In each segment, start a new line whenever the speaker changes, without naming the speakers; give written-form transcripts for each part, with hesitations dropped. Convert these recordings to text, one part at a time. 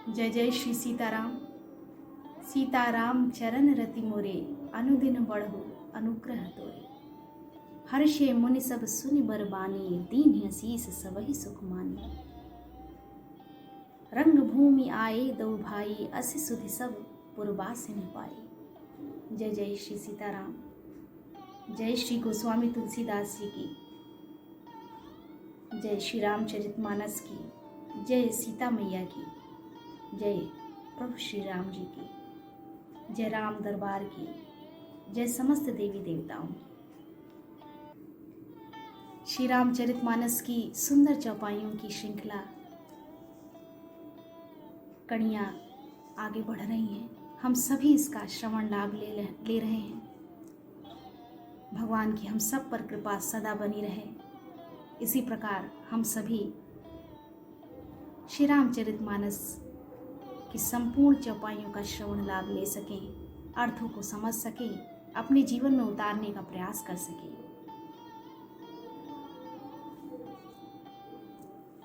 जय जय श्री सीताराम। सीताराम चरण रति मोरे, अनुदिन बढ़ो अनुग्रह तोरे। हर्षे मुनि सब सुनि बर बानी, दीन असीस सबहि सुख मानी। रंग भूमि आए दो भाई, अस सुधि सब पुरबासिन पाई। जय जय श्री सीताराम। जय श्री गोस्वामी तुलसीदास जी की, जय श्री रामचरितमानस की, जय सीता मैया की, जय प्रभु श्री राम जी की, जय राम दरबार की, जय समस्त देवी देवताओं की। श्री रामचरितमानस की सुंदर चौपाइयों की श्रृंखला कड़ियाँ आगे बढ़ रही हैं। हम सभी इसका श्रवण लाभ ले रहे हैं। भगवान की हम सब पर कृपा सदा बनी रहे। इसी प्रकार हम सभी श्री रामचरितमानस की संपूर्ण चौपाइयों का श्रवण लाभ ले सकें, अर्थों को समझ सकें, अपने जीवन में उतारने का प्रयास कर सकें।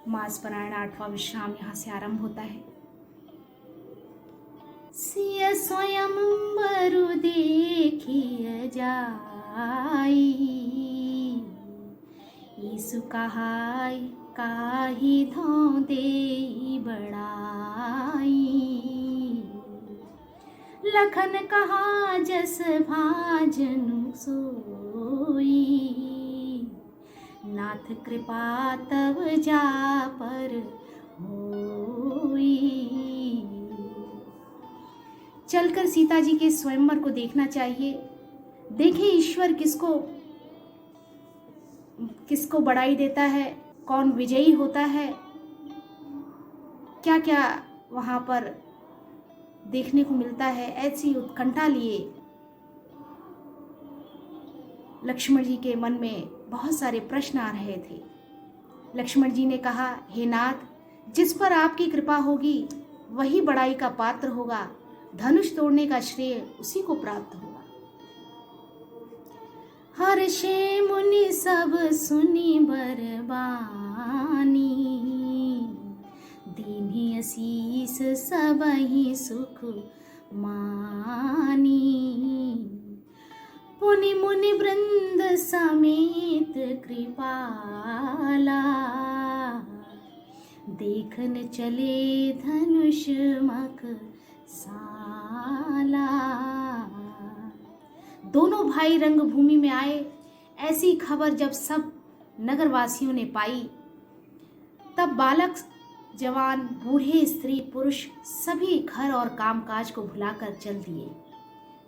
मास पारायण 8वां विश्राम यहाँ से आरंभ होता है। सिय स्वयं बरु देखिय जाई, ईसु कहाय काहि धों देई बड़ाई। लखन कहा जस भाजनु सोई, नाथ कृपा तब जा पर होई। चलकर सीता जी के स्वयंवर को देखना चाहिए। देखें ईश्वर किसको बड़ाई देता है, कौन विजयी होता है, क्या क्या वहां पर देखने को मिलता है। ऐसी उत्कंठा लिए लक्ष्मण जी के मन में बहुत सारे प्रश्न आ रहे थे। लक्ष्मण जी ने कहा, हे नाथ, जिस पर आपकी कृपा होगी वही बड़ाई का पात्र होगा, धनुष तोड़ने का श्रेय उसी को प्राप्त होगा। हर्षे मुनि सब सुनि बर बानी, दीन्हि असीस सबहि सुख मानी। पुनि मुनि वृंद समेत कृपाला, देखन चले धनुष मख साला। दोनों भाई रंगभूमि में आए। ऐसी खबर जब सब नगरवासियों ने पाई, तब बालक जवान बूढ़े स्त्री पुरुष सभी घर और कामकाज को भुलाकर चल दिए।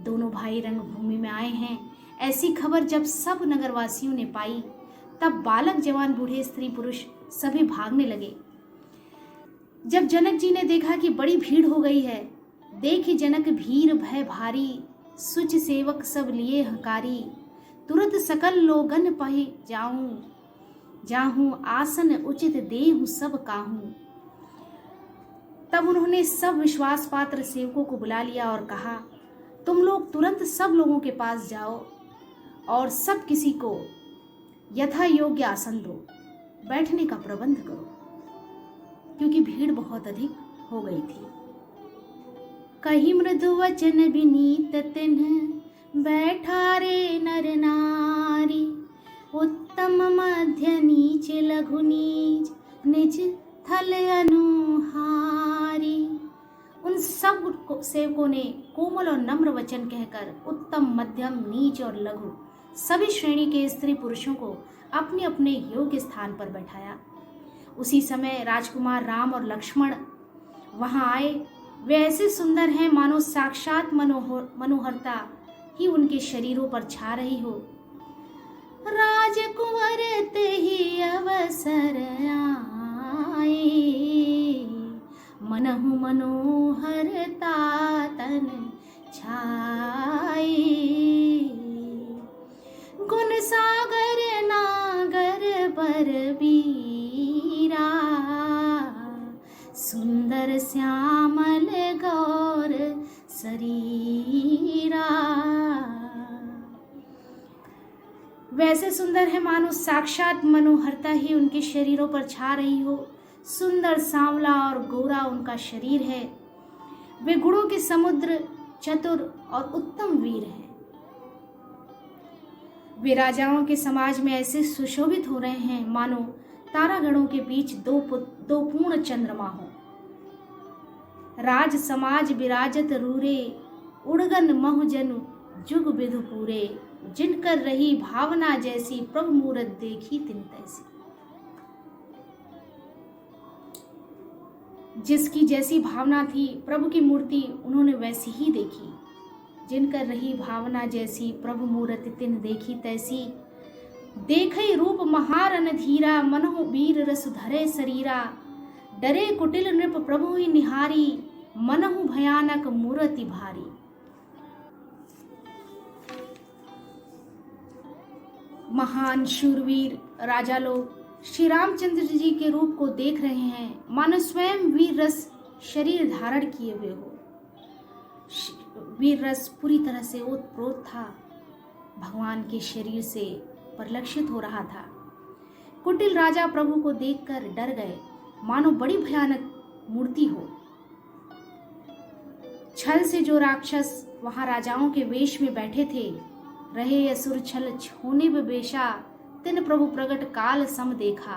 दोनों भाई रंगभूमि में आए हैं, ऐसी खबर जब सब नगरवासियों ने पाई, तब बालक जवान बूढ़े स्त्री पुरुष सभी भागने लगे। जब जनक जी ने देखा कि बड़ी भीड़ हो गई है, देखी जनक भीड़ भय भारी, सुच सेवक सब लिए हकारी। तुरंत सकल लोगन पहि जाहूं, आसन उचित देहु सब काहूं। तब उन्होंने सब विश्वास पात्र सेवकों को बुला लिया और कहा, तुम लोग तुरंत सब लोगों के पास जाओ और सब किसी को यथा योग्य आसन दो, बैठने का प्रबंध करो, क्योंकि भीड़ बहुत अधिक हो गई थी। कही मृदु वचन विनीत तिन्ह, बैठा रे नर नारी। उत्तम मध्य नीच लघु नीच, निज थल अनुहारी। उन सब सेवकों ने कोमल और नम्र वचन कहकर उत्तम, मध्यम, नीच और लघु सभी श्रेणी के स्त्री पुरुषों को अपने अपने योग्य स्थान पर बैठाया। उसी समय राजकुमार राम और लक्ष्मण वहां आए। वे ऐसे सुंदर हैं मानो साक्षात मनोहरता ही उनके शरीरों पर छा रही हो। राजकुंवर ही अवसर आए, मनहु मनोहरता तन छाए। गुण सागर नागर बर बीरा, सुंदर श्यामल गौर शरीरा। वैसे सुंदर है मानो साक्षात मनोहरता ही उनके शरीरों पर छा रही हो। सुंदर सांवला और गोरा उनका शरीर है। वे गुणों के समुद्र, चतुर और उत्तम वीर हैं। वे राजाओं के समाज में ऐसे सुशोभित हो रहे हैं मानो तारागणों के बीच दो पूर्ण चंद्रमा हो। राज समाज विराजत रूरे, उड़गन महुजन जुग विधु पूरे। जिनकर रही भावना जैसी, प्रभु मूरत देखी तिन तैसी। जिसकी जैसी भावना थी, प्रभु की मूर्ति उन्होंने वैसी ही देखी। जिनकर रही भावना जैसी, प्रभु मूरत तिन देखी तैसी। देखई रूप महारन धीरा, मनहु वीर रस धरे शरीरा। डरे कुटिल नृप प्रभु ही निहारी, मनहु भयानक मूरति भारी। महान शूरवीर राजा लोग श्री रामचंद्र जी के रूप को देख रहे हैं, मानो स्वयं वीर रस शरीर धारण किए हुए हो। वीर रस पूरी तरह से ओतप्रोत था, भगवान के शरीर से परिलक्षित हो रहा था। कुटिल राजा प्रभु को देखकर डर गए, मानो बड़ी भयानक मूर्ति हो। छल से जो राक्षस वहां राजाओं के वेश में बैठे थे, रहे असुर छल छोने बेशा। तिन प्रभु प्रगट काल सम देखा।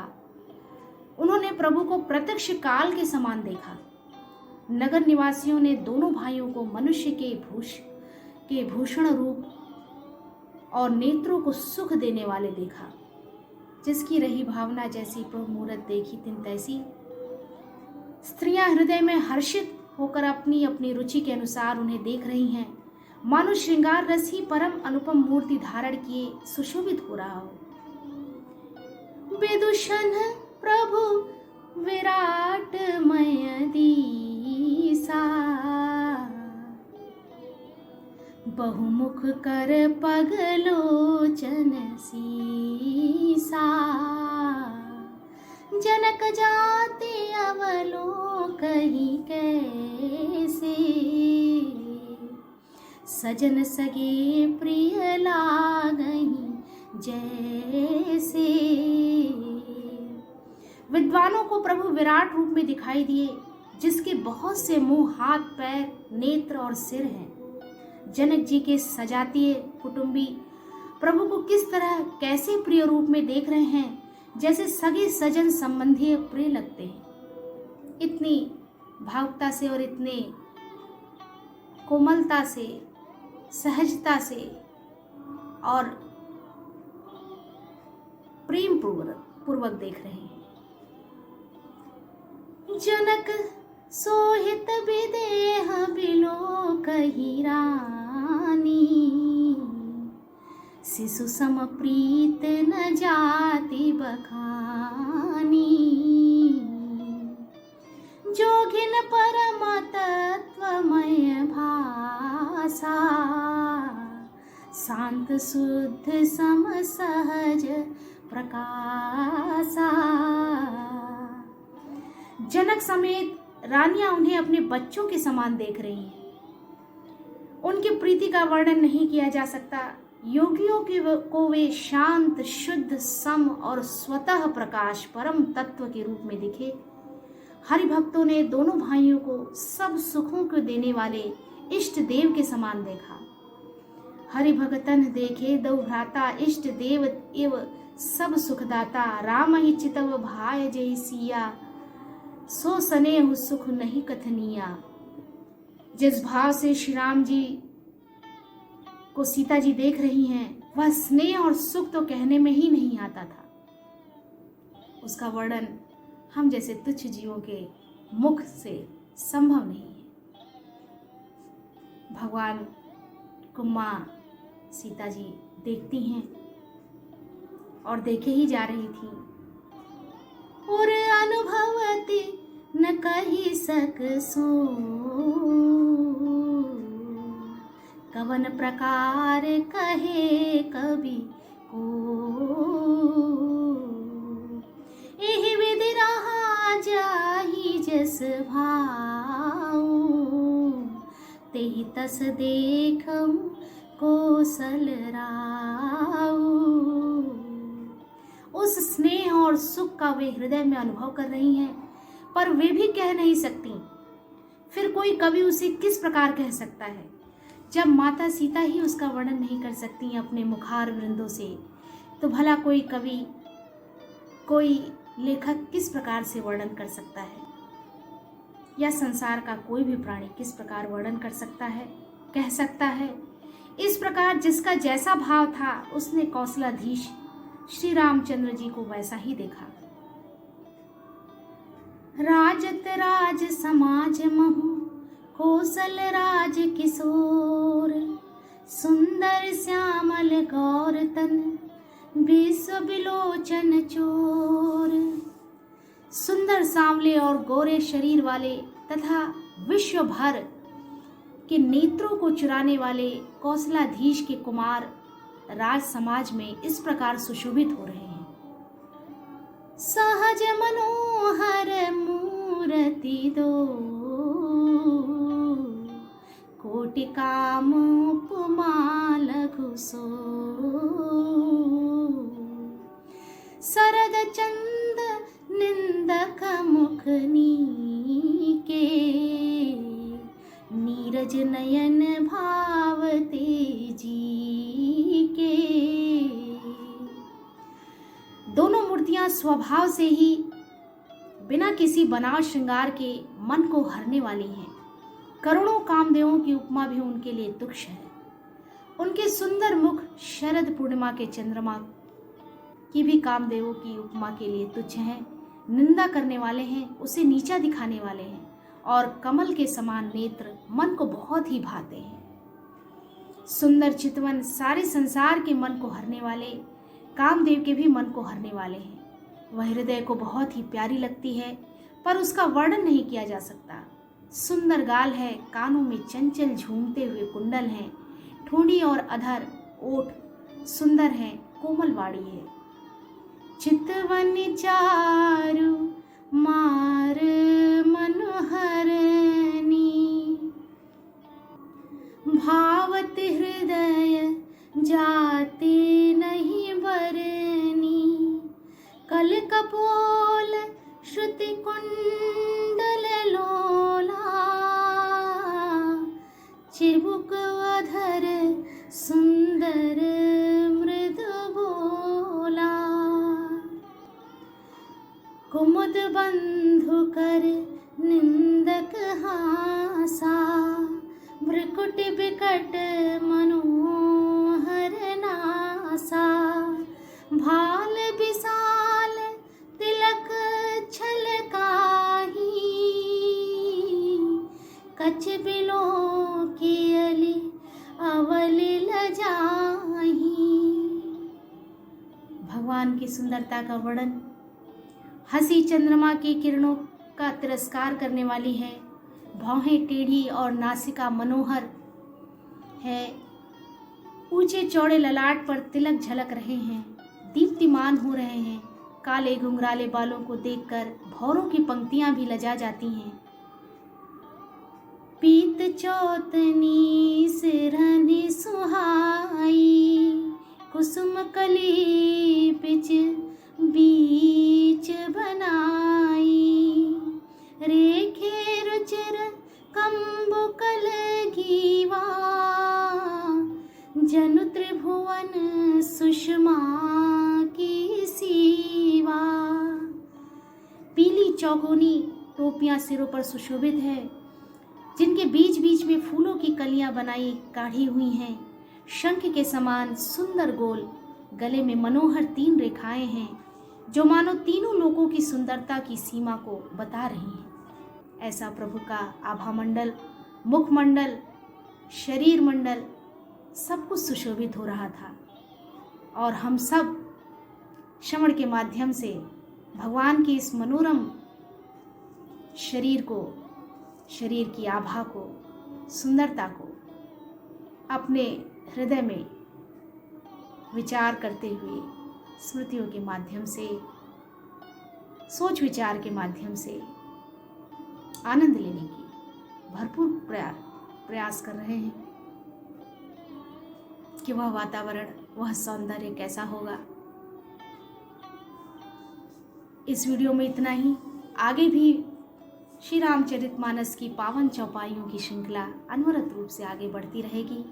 उन्होंने प्रभु को प्रत्यक्ष काल के समान देखा। नगर निवासियों ने दोनों भाइयों को मनुष्य के भूषण रूप और नेत्रों को सुख देने वाले देखा। जिसकी रही भावना जैसी, प्रभु मूरत देखी तिन तैसी। स्त्रियां हृदय में हर्षित होकर अपनी अपनी रुचि के अनुसार उन्हें देख रही हैं, मानो श्रृंगार रस ही परम अनुपम मूर्ति धारण किए सुशोभित हो रहा हो। विदूषण प्रभु विराट मय दीसा, बहुमुख कर पगलोचन सीसा। जनक जाति अवलोकहि कैसे, सजन सगे प्रिय लागहि जैसे। विद्वानों को प्रभु विराट रूप में दिखाई दिए, जिसके बहुत से मुंह, हाथ, पैर, नेत्र और सिर हैं। जनक जी के सजातीय कुटुंबी प्रभु को किस तरह कैसे प्रिय रूप में देख रहे हैं, जैसे सगे सजन संबंधी प्रिय लगते हैं। इतनी भावुकता से और इतने कोमलता से, सहजता से और प्रेम पूर्वक देख रहे हैं। जनक सोहित विदेह बिलोकहि रानी, शिशु सम प्रीत न जाति बखानी। जोगिन परम तत्वमय भाषा, शांत शुद्ध सम सहज प्रकाशा। जनक समेत रानियां उन्हें अपने बच्चों के समान देख रही हैं। उनकी प्रीति का वर्णन नहीं किया जा सकता। योगियों को वे शांत, शुद्ध, सम और स्वतः प्रकाश परम तत्व के रूप में दिखे। हरि भक्तों ने दोनों भाइयों को सब सुखों को देने वाले इष्ट देव के समान देखा। हरि भगतन देखे दो भ्राता, इष्ट देव एव सब सुखदाता। राम ही चितव भाय जय सिया, सो स्नेह सुख नहीं कथनिया। जिस भाव से श्री राम जी को सीता जी देख रही हैं, वह स्नेह और सुख तो कहने में ही नहीं आता था। उसका वर्णन हम जैसे तुच्छ जीवों के मुख से संभव नहीं है। भगवान को माँ सीता जी देखती हैं और देखे ही जा रही थी। और अनुभवती न कही सक सो, कवन प्रकार कहे कवि को। एहि विधि रहा जाहि जस भाऊ, तेहि तस देखऊं कोसल राऊ। उस स्नेह और सुख का वे हृदय में अनुभव कर रही हैं, पर वे भी कह नहीं सकती, फिर कोई कवि उसे किस प्रकार कह सकता है? जब माता सीता ही उसका वर्णन नहीं कर सकती अपने मुखार वृंदों से, तो भला कोई कवि, कोई लेखक किस प्रकार से वर्णन कर सकता है? या संसार का कोई भी प्राणी किस प्रकार वर्णन कर सकता है, कह सकता है? इस प्रकार जिसका जैसा भाव था उसने कौशलाधीश श्री रामचंद्र जी को वैसा ही देखा। राजत राज समाज महु कौशल राज किशोर, सुंदर श्यामल गौर तन विश्व विलोचन चोर। सुंदर सांवले और गोरे शरीर वाले तथा विश्व भर के नेत्रों को चुराने वाले कौशलाधीश के कुमार राज समाज में इस प्रकार सुशोभित हो रहे हैं। सहज मनोहर मूर्ति दो, कोटि काम उपमा लघु सो। शरद चंद निंदक मुख नीके, नीरज नयन भावते जी के। दोनों मूर्तियां स्वभाव से ही बिना किसी बनाव श्रृंगार के मन को हरने वाली हैं। करोड़ों कामदेवों की उपमा भी उनके लिए तुच्छ है। उनके सुंदर मुख शरद पूर्णिमा के चंद्रमा की भी कामदेवों की उपमा के लिए तुच्छ हैं। निंदा करने वाले हैं, उसे नीचा दिखाने वाले हैं, और कमल के समान नेत्र मन को बहुत ही भाते हैं। सुंदर चितवन सारे संसार के मन को हरने वाले, कामदेव के भी मन को हरने वाले हैं। वह हृदय को बहुत ही प्यारी लगती है, पर उसका वर्णन नहीं किया जा सकता। सुंदर गाल है, कानों में चंचल झूमते हुए कुंडल हैं, ठूंडी और अधर ओठ सुंदर हैं, कोमल वाणी है। चितवन चारु मार मनोहरनी, भावत हृदय जाते नहीं बरनी। कल कपोल श्रुति कुंडल लोला, चिबुक अधर सुंदर मृदु बोला। कुमुद बंधु कर निंदक हासा, भ्रुकुट बिकट मनोहर नासा। भाल विशाल तिलक छलकाही, कछ बिलो की अली अवल लजाही। भगवान की सुंदरता का वर्णन हंसी चंद्रमा की किरणों का तिरस्कार करने वाली है। भौहें टेढ़ी और नासिका मनोहर है। ऊंचे चौड़े ललाट पर तिलक झलक रहे हैं, दीप्तिमान हो रहे हैं। काले घुंघराले बालों को देखकर भौरों की पंक्तियां भी लजा जाती हैं। पीत चौतनी सिरहनी सुहाई, कुसुम कली पिच बीच बनाई। रेखे रुचिर कंबुकल गीवा, जनु त्रिभुवन सुषमा की सीवा। पीली चौकोनी टोपियां सिरों पर सुशोभित है, जिनके बीच बीच में फूलों की कलियां बनाई काढ़ी हुई हैं। शंख के समान सुंदर गोल गले में मनोहर 3 रेखाएं हैं, जो मानो तीनों लोकों की सुंदरता की सीमा को बता रही हैं। ऐसा प्रभु का आभामंडल, मुखमंडल, शरीर मंडल सब कुछ सुशोभित हो रहा था। और हम सब श्रवण के माध्यम से भगवान की इस मनोरम शरीर को, शरीर की आभा को, सुंदरता को अपने हृदय में विचार करते हुए, स्मृतियों के माध्यम से, सोच विचार के माध्यम से आनंद लेने की भरपूर प्रयास कर रहे हैं कि वह वातावरण, वह सौंदर्य कैसा होगा। इस वीडियो में इतना ही। आगे भी श्री रामचरितमानस की पावन चौपाइयों की श्रृंखला अनवरत रूप से आगे बढ़ती रहेगी।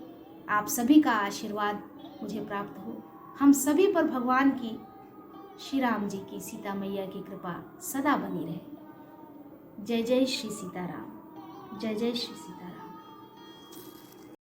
आप सभी का आशीर्वाद मुझे प्राप्त हो। हम सभी पर भगवान की, श्री राम जी की, सीता मैया की कृपा सदा बनी रहे। जय जय श्री सीताराम। जय जय श्री सीताराम।